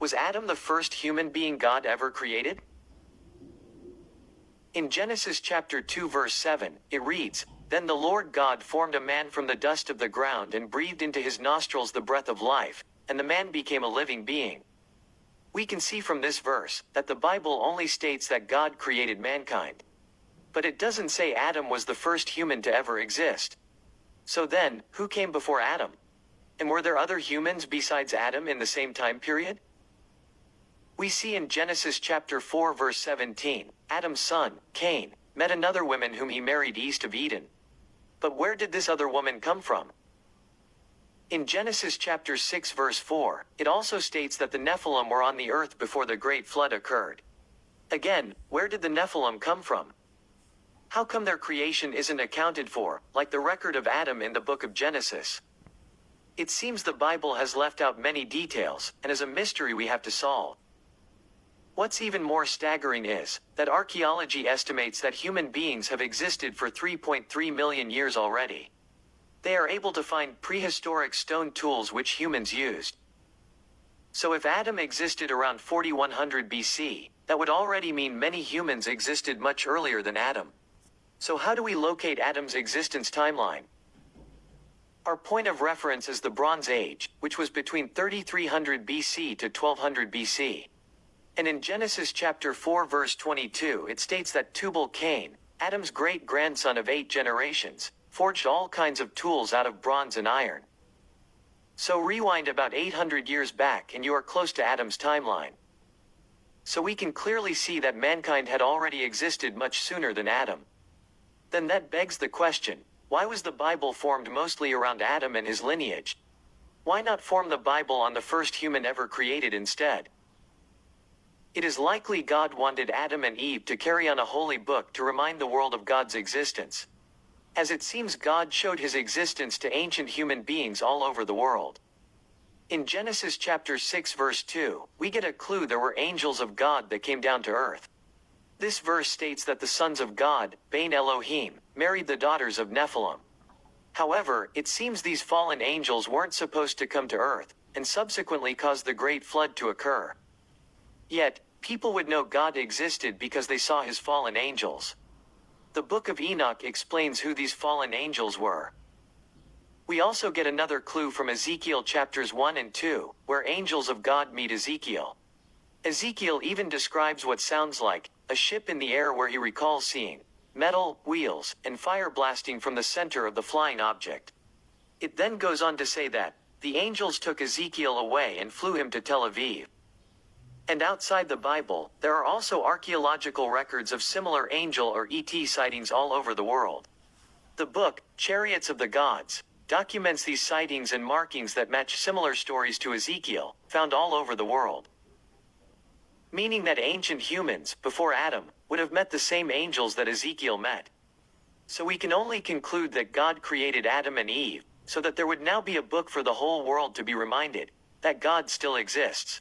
Was Adam the first human being God ever created? In Genesis chapter 2 verse 7, it reads, "Then the Lord God formed a man from the dust of the ground and breathed into his nostrils the breath of life, and the man became a living being." We can see from this verse that the Bible only states that God created mankind. But it doesn't say Adam was the first human to ever exist. So then, who came before Adam? And were there other humans besides Adam in the same time period? We see in Genesis chapter 4 verse 17, Adam's son, Cain, met another woman whom he married east of Eden. But where did this other woman come from? In Genesis chapter 6 verse 4, it also states that the Nephilim were on the earth before the great flood occurred. Again, where did the Nephilim come from? How come their creation isn't accounted for, like the record of Adam in the book of Genesis? It seems the Bible has left out many details, and is a mystery we have to solve. What's even more staggering is that archaeology estimates that human beings have existed for 3.3 million years already. They are able to find prehistoric stone tools which humans used. So if Adam existed around 4100 BC, that would already mean many humans existed much earlier than Adam. So how do we locate Adam's existence timeline? Our point of reference is the Bronze Age, which was between 3300 BC to 1200 BC. And in Genesis chapter 4 verse 22 it states that Tubal-Cain, Adam's great-grandson of 8 generations, forged all kinds of tools out of bronze and iron. So rewind about 800 years back and you are close to Adam's timeline. So we can clearly see that mankind had already existed much sooner than Adam. Then that begs the question, why was the Bible formed mostly around Adam and his lineage? Why not form the Bible on the first human ever created instead? It is likely God wanted Adam and Eve to carry on a holy book to remind the world of God's existence. As it seems God showed his existence to ancient human beings all over the world. In Genesis chapter 6 verse 2, we get a clue there were angels of God that came down to earth. This verse states that the sons of God, Bain Elohim, married the daughters of Nephilim. However, it seems these fallen angels weren't supposed to come to earth, and subsequently caused the great flood to occur. Yet, people would know God existed because they saw his fallen angels. The book of Enoch explains who these fallen angels were. We also get another clue from Ezekiel chapters 1 and 2, where angels of God meet Ezekiel. Ezekiel even describes what sounds like a ship in the air where he recalls seeing metal, wheels, and fire blasting from the center of the flying object. It then goes on to say that the angels took Ezekiel away and flew him to Tel Aviv. And outside the Bible, there are also archaeological records of similar angel or ET sightings all over the world. The book, Chariots of the Gods, documents these sightings and markings that match similar stories to Ezekiel, found all over the world. Meaning that ancient humans, before Adam, would have met the same angels that Ezekiel met. So we can only conclude that God created Adam and Eve, so that there would now be a book for the whole world to be reminded that God still exists.